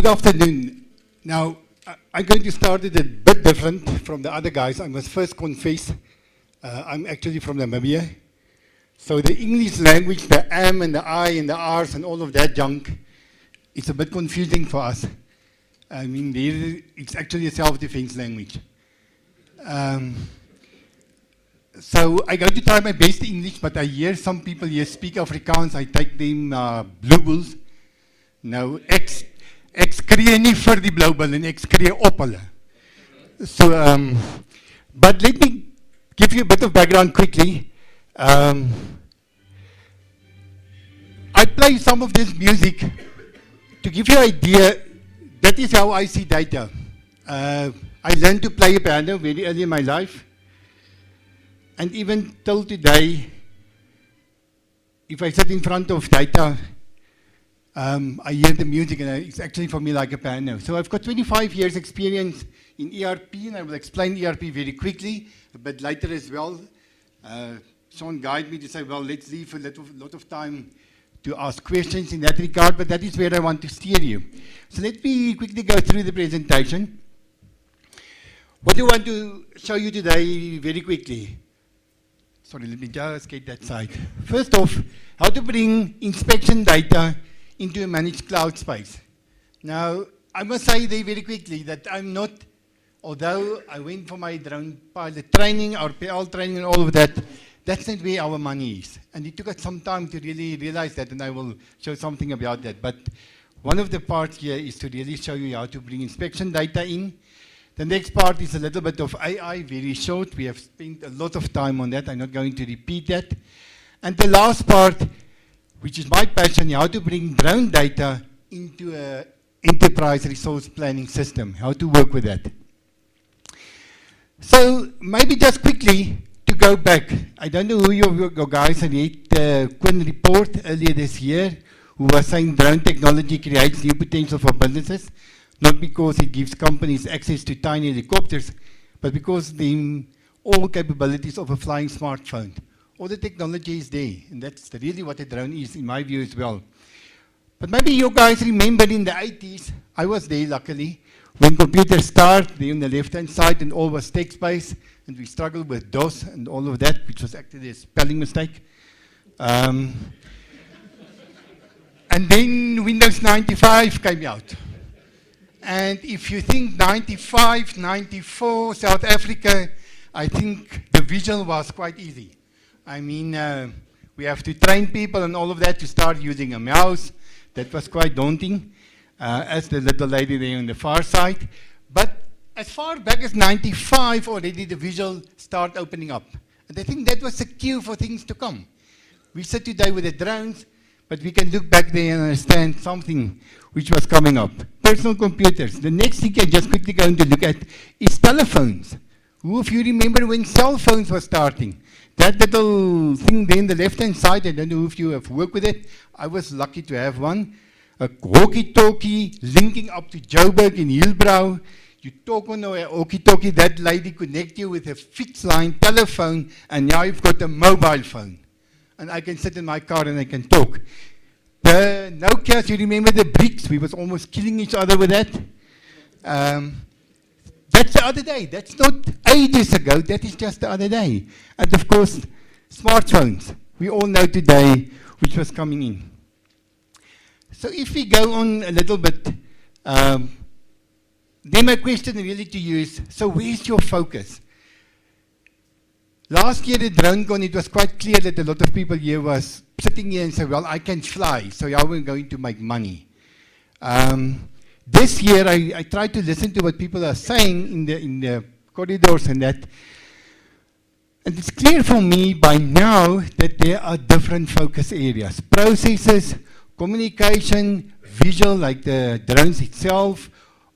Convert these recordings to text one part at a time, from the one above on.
Good afternoon. Now, I'm going to start it a bit different from the other guys. I must first confess, I'm actually from Namibia. So the English language, the am and the I and the R's and all of that junk, it's a bit confusing for us. I mean, it's actually a self-defense language. So I'm going to try my best English, but I hear some people here speak Afrikaans. I take them blue bulls. Nou, ek skree nie vir die blou bil en ek skree op hulle. So, but let me give you a bit of background quickly. I play some of this music to give you an idea. That is how I see data. I learned to play a piano very early in my life. And even till today, if I sit in front of data, I hear the music and it's actually for me like a piano. So I've got 25 years experience in ERP, and I will explain ERP very quickly, a bit later as well. Sean guided me to say, well, let's leave a lot of time to ask questions in that regard, but that is where I want to steer you. So let me quickly go through the presentation. What do I want to show you today very quickly? Sorry, let me just get that side. First off, how to bring inspection data into a managed cloud space. Now, I must say there very quickly that I'm not, although I went for my drone pilot training, RPL training and all of that, that's not where our money is. And it took us some time to really realize that, and I will show something about that. But one of the parts here is to really show you how to bring inspection data in. The next part is a little bit of AI, very short. We have spent a lot of time on that. I'm not going to repeat that. And the last part, which is my passion, how to bring drone data into an enterprise resource planning system, how to work with that. So maybe just quickly to go back, I don't know who your guys read the Quinn report earlier this year, who was saying drone technology creates new potential for businesses, not because it gives companies access to tiny helicopters, but because the all capabilities of a flying smartphone. All the technology is there, and that's really what a drone is, in my view as well. But maybe you guys remember in the 80s, I was there luckily, when computers started, there on the left-hand side, and all was text-based, and we struggled with DOS and all of that, which was actually a spelling mistake. And then Windows 95 came out. And if you think 95, 94, South Africa, I think the vision was quite easy. I mean, we have to train people and all of that to start using a mouse. That was quite daunting, as the little lady there on the far side. But as far back as 95, already the visual started opening up. And I think that was the cue for things to come. We sit today with the drones, but we can look back there and understand something which was coming up. Personal computers. The next thing I'm just quickly going to look at is telephones. Who of you remember when cell phones were starting? That little thing there on the left-hand side, I don't know if you have worked with it. I was lucky to have one. A walkie-talkie linking up to Joburg in Hillbrow. You talk on a walkie-talkie, that lady connect you with a fixed line telephone, and now you've got a mobile phone. And I can sit in my car and I can talk. The Nokias, you remember the bricks? We was almost killing each other with that. That's the other day. That's not ages ago. That is just the other day. And of course, smartphones. We all know today which was coming in. So if we go on a little bit, then my question really to you is, so where's your focus? Last year at DroneCon, it was quite clear that a lot of people here was sitting here and saying, well, I can fly, so how are we going to make money? This year, I tried to listen to what people are saying in the corridors and that. And it's clear for me by now that there are different focus areas. Processes, communication, visual, like the drones itself,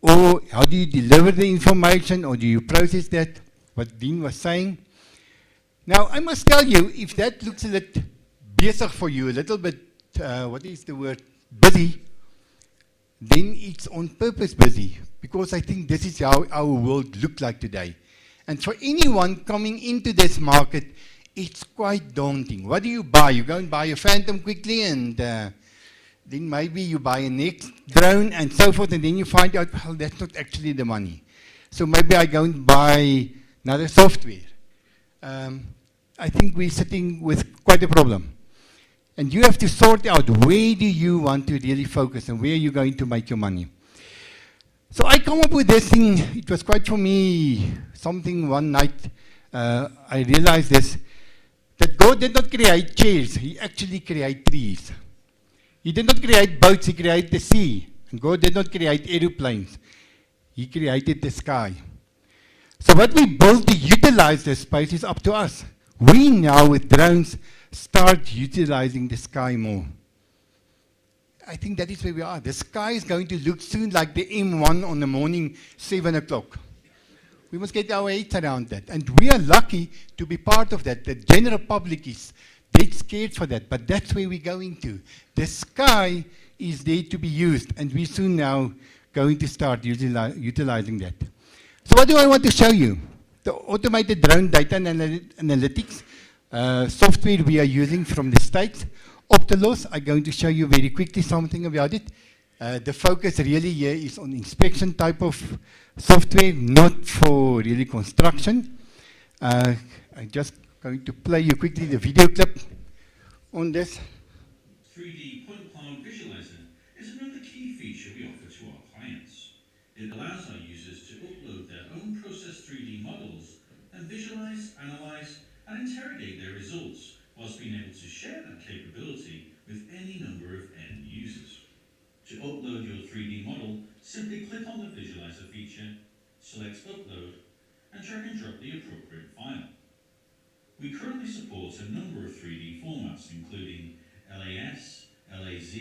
or how do you deliver the information, or do you process that, what Dean was saying. Now, I must tell you, if that looks a little bezig for you, a little bit, what is the word, busy, then it's on purpose busy, because I think this is how our world looks like today. And for anyone coming into this market, it's quite daunting. What do you buy? You go and buy a Phantom quickly, and then maybe you buy a next drone and so forth, and then you find out, well, that's not actually the money. So maybe I go and buy another software. I think we're sitting with quite a problem. And you have to sort out where do you want to really focus and where you're going to make your money. So I come up with this thing. It was quite for me something one night. I realized this, that God did not create chairs. He actually created trees. He did not create boats. He created the sea. And God did not create aeroplanes. He created the sky. So what we build to utilize this space is up to us. We now, with drones, start utilizing the sky more. I think that is where we are. The sky is going to look soon like the M1 on the morning, 7 o'clock. We must get our heads around that. And we are lucky to be part of that. The general public is dead scared for that, but that's where we're going to. The sky is there to be used, and we're soon now going to start utilizing that. So what do I want to show you? The automated drone data and analytics software we are using from the States. Optilos, I'm going to show you very quickly something about it. The focus really here is on inspection type of software, not for really construction. I'm just going to play you quickly the video clip on this. 3D point cloud visualizer is another key feature we offer to our clients. It allows our users to upload their own process 3D models and visualize, analyze, and interrogate their results, whilst being able to share that capability with any number of end users. To upload your 3D model, simply click on the visualizer feature, select upload, and drag and drop the appropriate file. We currently support a number of 3D formats, including LAS, LAZ,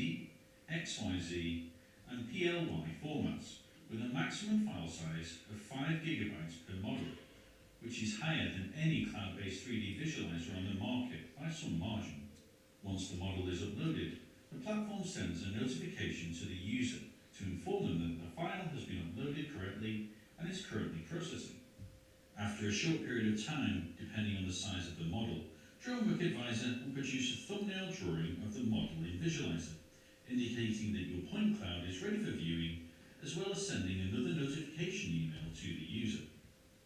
XYZ, and PLY formats, with a maximum file size of 5 GB per model, which is higher than any cloud-based 3D visualizer on the market by some margin. Once the model is uploaded, the platform sends a notification to the user to inform them that the file has been uploaded correctly and is currently processing. After a short period of time, depending on the size of the model, DroneWork Advisor will produce a thumbnail drawing of the model in Visualizer, indicating that your point cloud is ready for viewing, as well as sending another notification email to the user.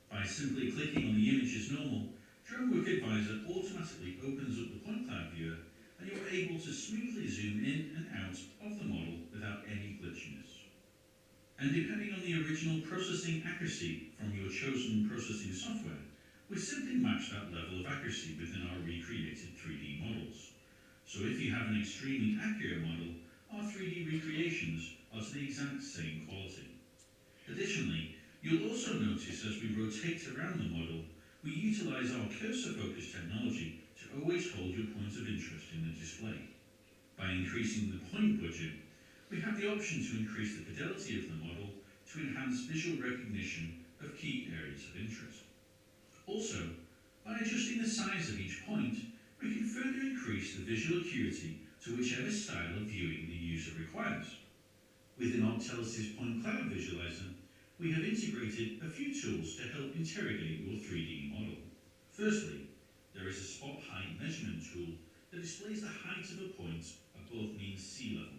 By simply clicking on the image as normal, DroneWork Advisor automatically opens up the point cloud viewer, and you're able to smoothly zoom in and out of the model without any glitchiness. And depending on the original processing accuracy from your chosen processing software, we simply match that level of accuracy within our recreated 3D models. So if you have an extremely accurate model, our 3D recreations are to the exact same quality. Additionally, you'll also notice as we rotate around the model, we utilize our cursor focus technology to always hold your point of interest in the display. By increasing the point budget, we have the option to increase the fidelity of the model to enhance visual recognition of key areas of interest. Also, by adjusting the size of each point, we can further increase the visual acuity to whichever style of viewing the user requires. Within Optelis' Point Cloud Visualizer, we have integrated a few tools to help interrogate your 3D model. Firstly, there is a spot height measurement tool that displays the height of a point above mean sea level.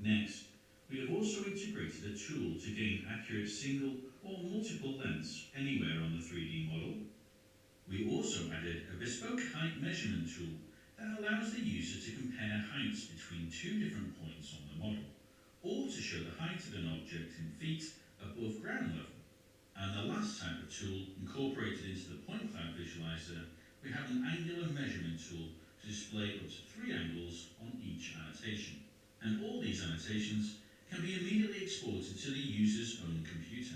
Next, we have also integrated a tool to gain accurate single or multiple lengths anywhere on the 3D model. We also added a bespoke height measurement tool that allows the user to compare heights between two different points on the model, or to show the height of an object in feet above ground level. And the last type of tool incorporated into the point cloud visualizer, we have an angular measurement tool to display up to 3 angles on each annotation. And all these annotations can be immediately exported to the user's own computer.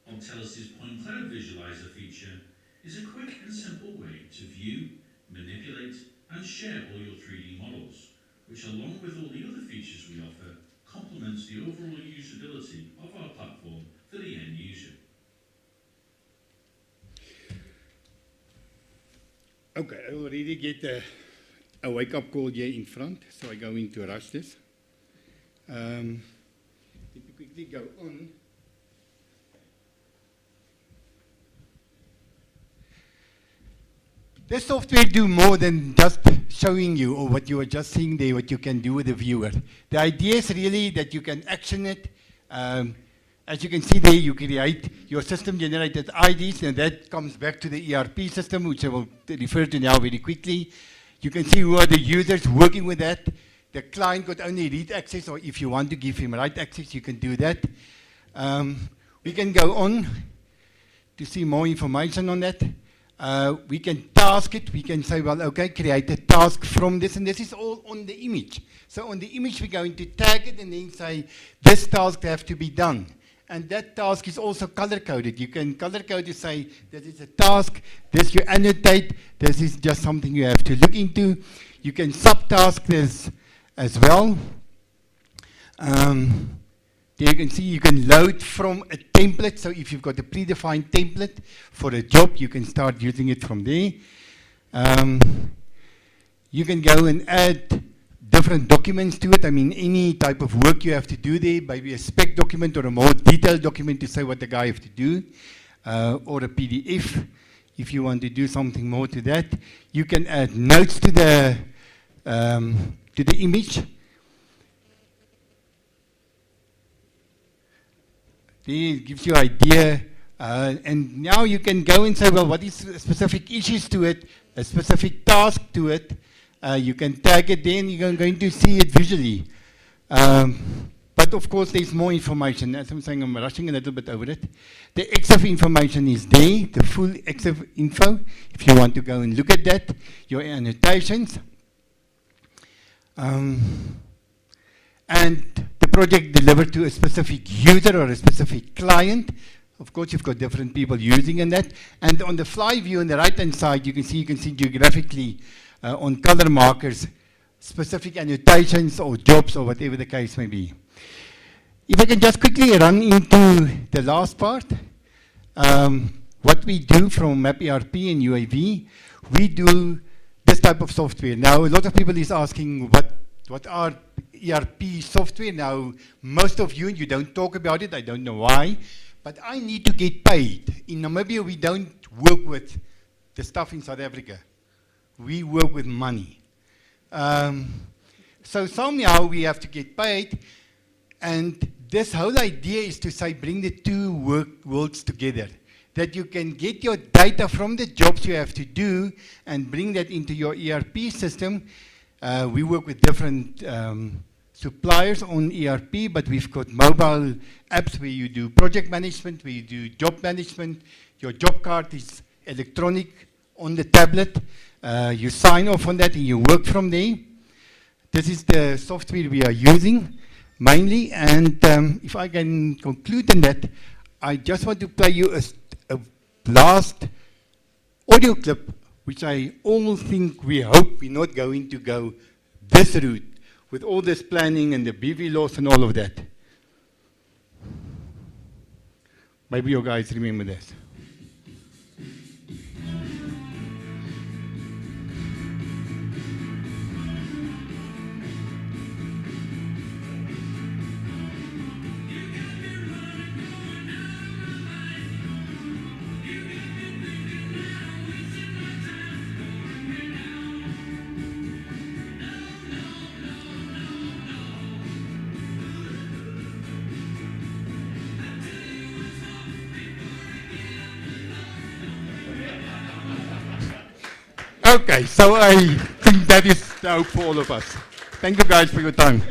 Optelis' Point Cloud Visualizer feature is a quick and simple way to view, manipulate, and share all your 3D models, which along with all the other features we offer, complements the overall usability of our platform for the end user. Okay, I already get a wake-up call here in front, so I'm going to rush this. Let me quickly go on. This software do more than just showing you or what you are just seeing there, what you can do with the viewer. The idea is really that you can action it. As you can see there, you create your system-generated IDs, and that comes back to the ERP system, which I will refer to now very quickly. You can see who are the users working with that. The client could only read access, or if you want to give him write access, you can do that. We can go on to see more information on that. We can task it. We can say, well, okay, create a task from this, and this is all on the image. So on the image, we're going to tag it and then say, this task has to be done. And that task is also color-coded. You can color-code to say, this is a task, this you annotate, this is just something you have to look into. You can subtask this as well. There you can see you can load from a template. So if you've got a predefined template for a job, you can start using it from there. You can go and add different documents to it. I mean, any type of work you have to do there, maybe a spec document or a more detailed document to say what the guy has to do, or a PDF if you want to do something more to that. You can add notes to the image. It gives you an idea, and now you can go and say, well, what is specific issues to it, a specific task to it. You can tag it in, you're going to see it visually. But of course, there's more information. As I'm saying, I'm rushing a little bit over it. The EXIF information is there, the full EXIF info, if you want to go and look at that, your annotations. And the project delivered to a specific user or a specific client. Of course, you've got different people using in that. And on the fly view on the right-hand side, you can see geographically on color markers, specific annotations or jobs or whatever the case may be. If I can just quickly run into the last part, what we do from Map ERP and UAV, we do this type of software. Now, a lot of people is asking what are ERP software. Now, most of you don't talk about it. I don't know why, but I need to get paid. In Namibia, we don't work with the stuff in South Africa. We work with money. So somehow we have to get paid, and this whole idea is to say bring the two worlds together, that you can get your data from the jobs you have to do and bring that into your ERP system. We work with different suppliers on ERP, but we've got mobile apps where you do project management, where you do job management. Your job card is electronic on the tablet. You sign off on that and you work from there. This is the software we are using mainly, and if I can conclude on that, I just want to play you a last audio clip, which I almost think we hope we're not going to go this route with all this planning and the BV laws and all of that. Maybe you guys remember this. Okay, so I think that is the hope for all of us. Thank you guys for your time.